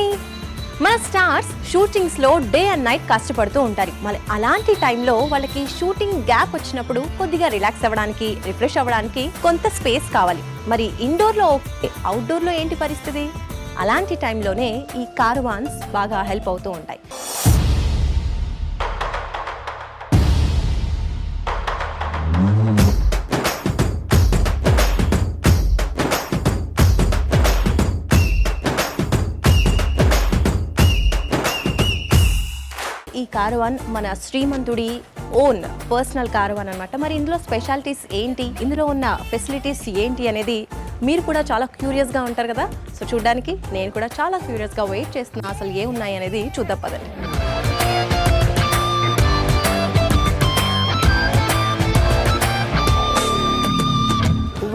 Hi! మన stars షూటింగ్స్లో day and night కష్టపడుతూ ఉంటారు. మళ్ళీ అలాంటి టైంలో వాళ్ళకి షూటింగ్ గ్యాప్ వచ్చినప్పుడు కొద్దిగా రిలాక్స్ అవ్వడానికి, రిఫ్రెష్ అవ్వడానికి కొంత స్పేస్ కావాలి. మరి ఇండోర్లో ఓకే, అవుట్డోర్లో ఏంటి పరిస్థితి? అలాంటి టైంలోనే ఈ కారవాన్స్ బాగా హెల్ప్ అవుతూ ఉంటాయి. ఈ కారవాన్ మన శ్రీమంతుడి ఓన్ పర్సనల్ కారవాన్ అన్నమాట. మరి ఇందులో స్పెషాలిటీస్ ఏంటి, ఇందులో ఉన్న ఫెసిలిటీస్ ఏంటి అనేది మీరు కూడా చాలా క్యూరియస్గా ఉంటారు కదా. సో చూడడానికి నేను కూడా చాలా క్యూరియస్గా వెయిట్ చేస్తున్నా. అసలు ఏమున్నాయి అనేది చూద్దాం పదండి.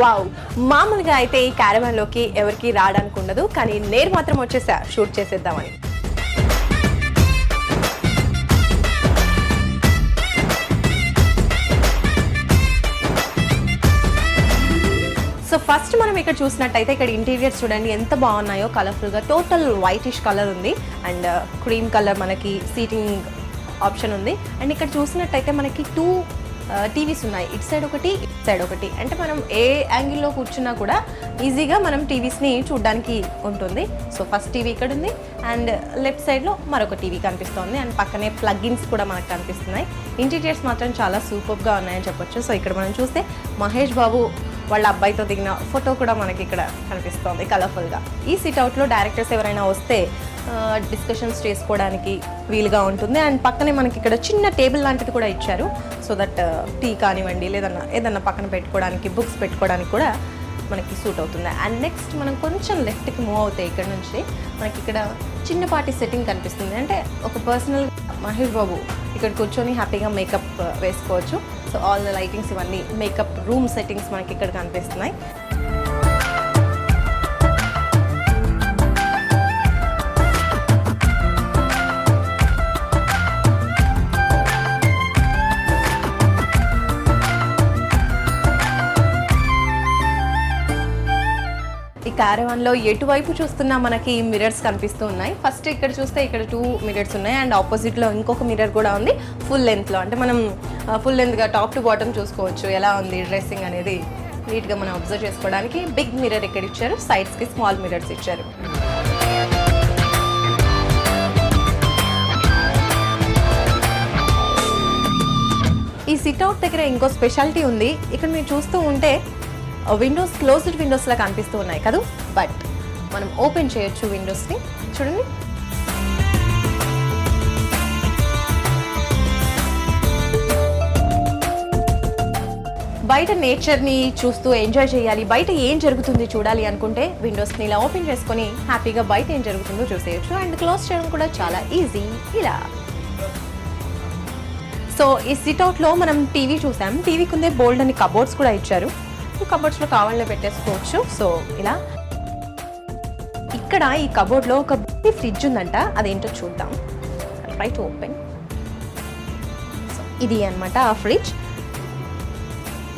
వావ్! మామూలుగా అయితే ఈ క్యారవాన్లోకి ఎవరికి రావడానికి ఉండదు, కానీ నేను మాత్రం వచ్చేసా షూట్ చేసేద్దామని. సో ఫస్ట్ మనం ఇక్కడ చూసినట్టయితే ఇక్కడ ఇంటీరియర్స్ చూడండి ఎంత బాగున్నాయో, కలర్ఫుల్గా. టోటల్ వైటిష్ కలర్ ఉంది అండ్ క్రీమ్ కలర్ మనకి సీటింగ్ ఆప్షన్ ఉంది. అండ్ ఇక్కడ చూసినట్టయితే మనకి 2 టీవీస్ ఉన్నాయి, ఇటు సైడ్ ఒకటి, ఇటు సైడ్ ఒకటి. అంటే మనం ఏ యాంగిల్లో కూర్చున్నా కూడా ఈజీగా మనం టీవీస్ని చూడడానికి ఉంటుంది. సో ఫస్ట్ టీవీ ఇక్కడ ఉంది అండ్ లెఫ్ట్ సైడ్లో మరొక టీవీ కనిపిస్తుంది అండ్ పక్కనే ప్లగ్ఇన్స్ కూడా మనకు కనిపిస్తున్నాయి. ఇంటీరియర్స్ మాత్రం చాలా సూపర్గా ఉన్నాయని చెప్పొచ్చు. సో ఇక్కడ మనం చూస్తే మహేష్ బాబు వాళ్ళ అబ్బాయితో దిగిన ఫోటో కూడా మనకి ఇక్కడ కనిపిస్తుంది కలర్ఫుల్గా. ఈ సిట్అవుట్లో డైరెక్టర్స్ ఎవరైనా వస్తే డిస్కషన్స్ చేసుకోవడానికి వీలుగా ఉంటుంది. అండ్ పక్కనే మనకి ఇక్కడ చిన్న టేబుల్ లాంటిది కూడా ఇచ్చారు. సో దట్ టీ కానివ్వండి ఏదన్నా పక్కన పెట్టుకోవడానికి, బుక్స్ పెట్టుకోవడానికి కూడా మనకి సూట్ అవుతుంది. అండ్ నెక్స్ట్ మనం కొంచెం లెఫ్ట్కి మూవ్ అవుతాయి. ఇక్కడ నుంచి మనకి ఇక్కడ చిన్నపాటి సెట్టింగ్ కనిపిస్తుంది. అంటే ఒక పర్సనల్ మహేష్ బాబు ఇక్కడ కూర్చొని హ్యాపీగా మేకప్ వేసుకోవచ్చు. సో ఆల్ ద లైటింగ్స్ ఇవన్నీ మేకప్ రూమ్ సెట్టింగ్స్ మనకి ఇక్కడ కనిపిస్తున్నాయి. ఈ క్యారవాన్లో ఎటువైపు చూస్తున్నా మనకి మిర్రర్స్ కనిపిస్తూ ఉన్నాయి. ఫస్ట్ ఇక్కడ చూస్తే ఇక్కడ 2 మిర్రర్స్ ఉన్నాయి అండ్ ఆపోజిట్లో ఇంకొక మిర్రర్ కూడా ఉంది ఫుల్ లెంత్లో. అంటే మనం ఫుల్ లెంత్గా టాప్ టు బాటమ్ చూసుకోవచ్చు ఎలా ఉంది డ్రెస్సింగ్ అనేది నీట్గా మనం అబ్జర్వ్ చేసుకోవడానికి. బిగ్ మిర్రర్ ఇక్కడ ఇచ్చారు, సైడ్స్కి స్మాల్ మిర్రర్స్ ఇచ్చారు. ఈ సిట్అవుట్ దగ్గర ఇంకో స్పెషాలిటీ ఉంది. ఇక్కడ మీరు చూస్తూ ఉంటే విండోస్ క్లోజ్డ్ విండోస్ లా కనిపిస్తూ ఉన్నాయి కదా, బట్ మనం ఓపెన్ చేయొచ్చు విండోస్ని. చూడండి, బయట నేచర్ని చూస్తూ ఎంజాయ్ చేయాలి, బయట ఏం జరుగుతుంది చూడాలి అనుకుంటే విండోస్ని ఇలా ఓపెన్ చేసుకొని హ్యాపీగా బయట ఏం జరుగుతుందో చూసేయచ్చు. అండ్ క్లోజ్ చేయడం కూడా చాలా ఈజీ ఇలా. సో ఈ సిట్అవుట్లో మనం టీవీ చూసాం, టీవీకి ఉందే బోల్డ్ అని కబోర్డ్స్ కూడా ఇచ్చారు. కబోర్డ్స్లో కావాలనే పెట్టేసుకోవచ్చు. సో ఇలా ఇక్కడ ఈ కబోర్డ్లో ఒక ఫ్రిడ్జ్ ఉందంట, అదేంటో చూద్దాం. Right open. సో ఇది అన్నమాట ఆ ఫ్రిడ్జ్.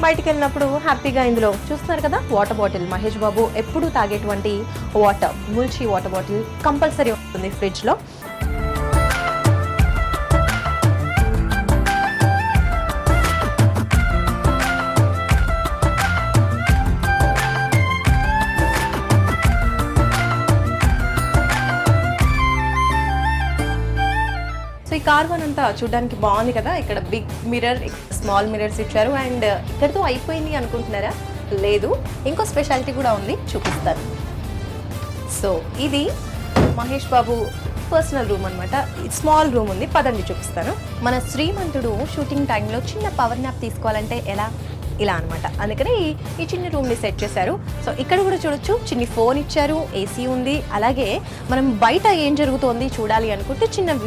బయటికి వెళ్ళినప్పుడు హ్యాపీగా ఇందులో చూస్తున్నారు కదా వాటర్ బాటిల్, మహేష్ బాబు ఎప్పుడు తాగేటువంటి వాటర్, ముల్చి వాటర్ బాటిల్ కంపల్సరీ ఉంటుంది ఫ్రిడ్జ్లో. సో ఈ కార్వాన్ అంతా చూడడానికి బాగుంది కదా. ఇక్కడ బిగ్ మిర్రర్, స్మాల్ మిర్రర్స్ ఇచ్చారు. అండ్ ఇక్కడితో అయిపోయింది అనుకుంటున్నారా? లేదు, ఇంకో స్పెషాలిటీ కూడా ఉంది, చూపిస్తాను. సో ఇది మహేష్ బాబు పర్సనల్ రూమ్ అనమాట. స్మాల్ రూమ్ ఉంది, పదండి చూపిస్తాను. మన శ్రీమంతుడు షూటింగ్ టైంలో చిన్న పవర్ న్యాప్ తీసుకోవాలంటే ఎలా, ఇలా అనమాట. అందుకని ఈ చిన్న రూమ్ని సెట్ చేశారు. సో ఇక్కడ కూడా చూడొచ్చు, చిన్న ఫోన్ ఇచ్చారు, ఏసీ ఉంది. అలాగే మనం బయట ఏం జరుగుతోంది చూడాలి అనుకుంటే చిన్న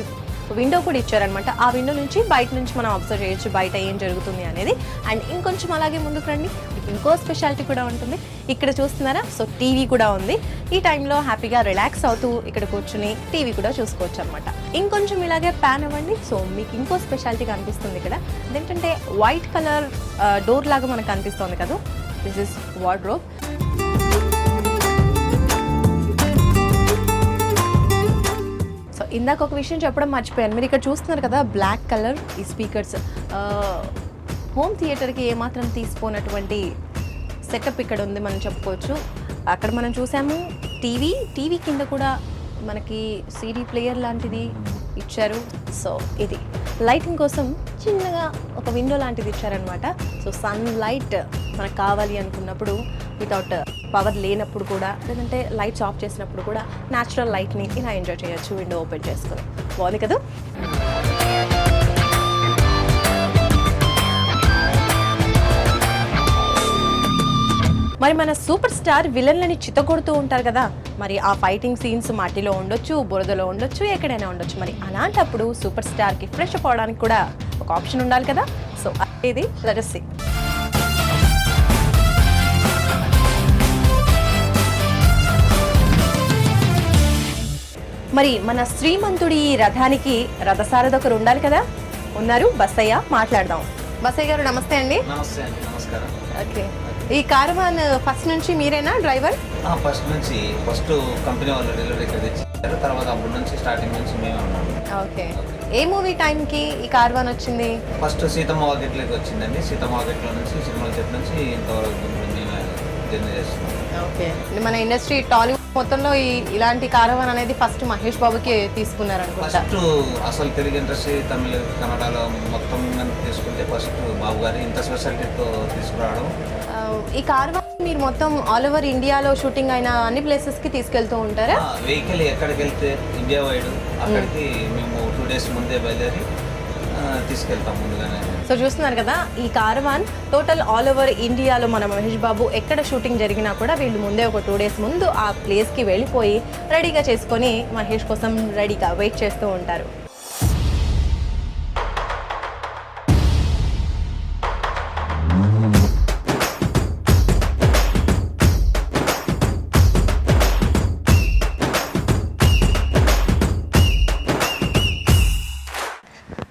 విండో కూడా ఇచ్చారనమాట. ఆ విండో నుంచి బయట నుంచి మనం అబ్జర్వ్ చేయొచ్చు బయట ఏం జరుగుతుంది అనేది. అండ్ ఇంకొంచెం అలాగే ముందుకు రండి, ఇంకో స్పెషాలిటీ కూడా ఉంటుంది. ఇక్కడ చూస్తున్నారా, సో టీవీ కూడా ఉంది. ఈ టైంలో హ్యాపీగా రిలాక్స్ అవుతూ ఇక్కడ కూర్చుని టీవీ కూడా చూసుకోవచ్చు అనమాట. ఇంకొంచెం ఇలాగే ప్యాన్ అవ్వండి. సో మీకు ఇంకో స్పెషాలిటీ కనిపిస్తుంది ఇక్కడ. అదేంటంటే వైట్ కలర్ డోర్ లాగా మనకు కనిపిస్తుంది కదా, దిస్ ఇస్ వార్డ్రోబ్. ఇందాక ఒక విషయం చెప్పడం మర్చిపోయాను. మీరు ఇక్కడ చూస్తున్నారు కదా బ్లాక్ కలర్ ఈ స్పీకర్స్, హోమ్ థియేటర్కి ఏమాత్రం తీసుకోనటువంటి సెటప్ ఇక్కడ ఉంది మనం చెప్పుకోవచ్చు. అక్కడ మనం చూసాము టీవీ కింద కూడా మనకి సీడీ ప్లేయర్ లాంటిది ఇచ్చారు. సో ఇది లైటింగ్ కోసం చిన్నగా ఒక విండో లాంటిది ఇచ్చారనమాట. సో సన్ లైట్ మనకు కావాలి అనుకున్నప్పుడు వితౌట్ పవర్ లేనప్పుడు కూడా, లేదంటే లైట్స్ ఆఫ్ చేసినప్పుడు కూడా న్యాచురల్ లైట్ని ఇలా ఎంజాయ్ చేయొచ్చు విండో ఓపెన్ చేసుకొని. బాగుంది కదా. మరి మన సూపర్ స్టార్ విలన్లని చితకొడుతూ ఉంటారు కదా, మరి ఆ ఫైటింగ్ సీన్స్ మట్టిలో ఉండొచ్చు, బురదలో ఉండొచ్చు, ఎక్కడైనా ఉండొచ్చు. మరి అలాంటప్పుడు సూపర్ స్టార్కి ఫ్రెష్ అప్ అవడానికి కూడా ఒక ఆప్షన్ ఉండాలి కదా. సో ఇది లెట్ us see. మరి మన శ్రీమంతుడి రథానికి రథసారథి ఒకరు ఉండాలి కదా. ఉన్నారు బస్సయ్య, మాట్లాడదాం. బస్సయ్య గారు నమస్తే అండి. నమస్తే అండి. నమస్కారం. ఓకే, ఈ కారవాన్ ఫస్ట్ నుంచి మీరేనా డ్రైవర్? ఫస్ట్ కంపెనీ వాళ్ళు డెలివరీ ఇక్కడ తెచ్చారు, తర్వాత అప్పటి నుంచి స్టార్టింగ్ నుంచి మేమే ఉన్నాము. ఓకే, ఏ మూవీ టైంకి ఈ కారవాన్ వచ్చింది? ఫస్ట్ సీతమ్మ వాకిట్లోకి వచ్చిందండి. సీతమ్మ వాకిట్లో నుంచి సినిమాల చెట్టు నుంచి ఇంతవరకు మేమే జర్నీ చేస్తున్నాం. ఓకే, మన ఇండస్ట్రీ టాలీవుడ్ మొత్తంలో ఇలాంటి కారవాన్ అనేది ఫస్ట్ మహేష్ బాబుకి తీసుకున్నారు అనుకుంటా. ఫస్ట్ అసలు తెలుగు ఇండస్ట్రీ, తమిళ, కన్నడలో మొత్తం తీసుకుంటే ఫస్ట్ బాబు గారి ఇంత స్పెషాలిటీతో తీసుకురావడం. ఈ కారవాన్ మీరు మొత్తం ఆల్ ఓవర్ ఇండియాలో షూటింగ్ అయిన అన్ని ప్లేసెస్ కి తీసుకెళ్తూ ఉంటారా? వెహికల్ ఎక్కడికి వెళ్తే ఇండియా వైడ్ అక్కడికి మేము 2 days ముందే బయలుదేరి తీసుకెళ్తాం ముందుగానే. సో చూస్తున్నారు కదా, ఈ కారవాన్ టోటల్ ఆల్ ఓవర్ ఇండియాలో మన మహేష్ బాబు ఎక్కడ షూటింగ్ జరిగినా కూడా వీళ్ళు ముందే ఒక 2 days ముందు ఆ ప్లేస్కి వెళ్ళిపోయి రెడీగా చేసుకొని మహేష్ కోసం రెడీగా వెయిట్ చేస్తూ ఉంటారు.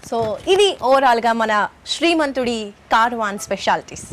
సో ఇది ఓవరాల్గా మన శ్రీమంతుడి కారవాన్ స్పెషాలిటీస్.